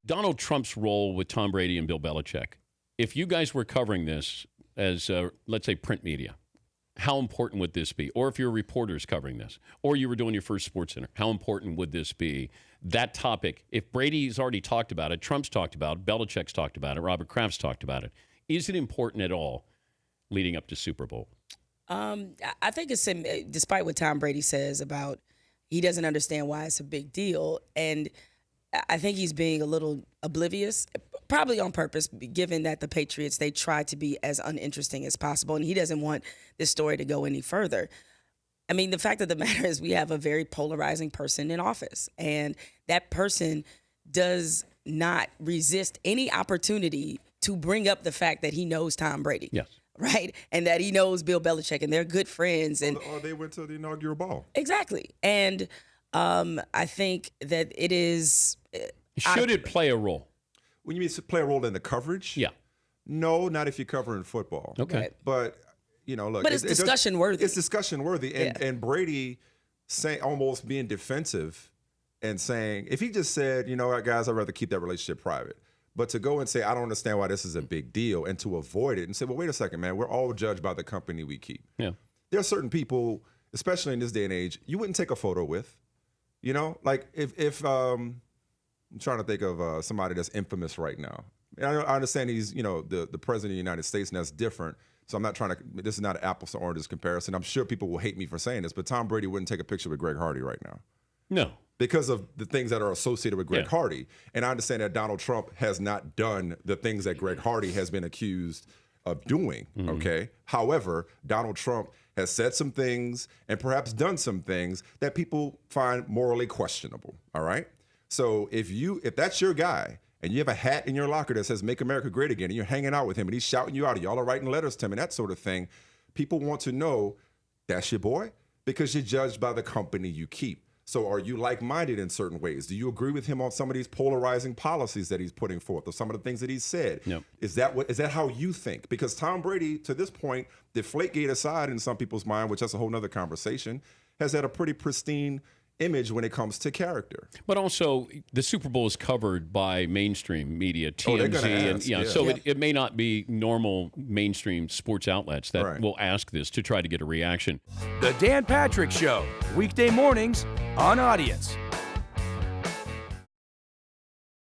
Donald Trump's role with Tom Brady and Bill Belichick. If you guys were covering this as, let's say, print media, how important would this be? Or if you're reporters covering this, or you were doing your first Sports Center, how important would this be? That topic, if Brady's already talked about it, Trump's talked about it, Belichick's talked about it, Robert Kraft's talked about it, is it important at all leading up to Super Bowl? I think it's, despite what Tom Brady says about he doesn't understand why it's a big deal, and I think he's being a little oblivious, probably on purpose, given that the Patriots, they try to be as uninteresting as possible, and he doesn't want this story to go any further. I mean, the fact of the matter is we have a very polarizing person in office, and that person does not resist any opportunity to bring up the fact that he knows Tom Brady. Yes. Right? And that he knows Bill Belichick, and they're good friends. And or they went to the inaugural ball. Exactly. And I think that it is... Should it play a role? When you mean to play a role in the coverage? Yeah. No, not if you're covering football. Okay. Right. But, look. But it's discussion worthy. It's discussion worthy. And Brady almost being defensive and saying, if he just said, you know what, guys, I'd rather keep that relationship private. But to go and say, I don't understand why this is a big deal, and to avoid it and say, well, wait a second, man, we're all judged by the company we keep. Yeah. There are certain people, especially in this day and age, you wouldn't take a photo with. Like if I'm trying to think of somebody that's infamous right now. And I understand he's, the president of the United States, and that's different. So I'm not trying to, this is not an apples to oranges comparison. I'm sure people will hate me for saying this, but Tom Brady wouldn't take a picture with Greg Hardy right now. No. Because of the things that are associated with Greg Hardy. And I understand that Donald Trump has not done the things that Greg Hardy has been accused of doing, okay? However, Donald Trump has said some things and perhaps done some things that people find morally questionable, all right? So if that's your guy and you have a hat in your locker that says "Make America Great Again" and you're hanging out with him and he's shouting you out, y'all are writing letters to him and that sort of thing, people want to know that's your boy because you're judged by the company you keep. So are you like-minded in certain ways? Do you agree with him on some of these polarizing policies that he's putting forth or some of the things that he's said? Yep. Is that how you think? Because Tom Brady, to this point, Deflategate aside in some people's mind, which that's a whole nother conversation, has had a pretty pristine image when it comes to character. But also, the Super Bowl is covered by mainstream media, TMZ, they're gonna ask, so it may not be normal mainstream sports outlets that will ask this to try to get a reaction. The Dan Patrick Show, weekday mornings on Audience.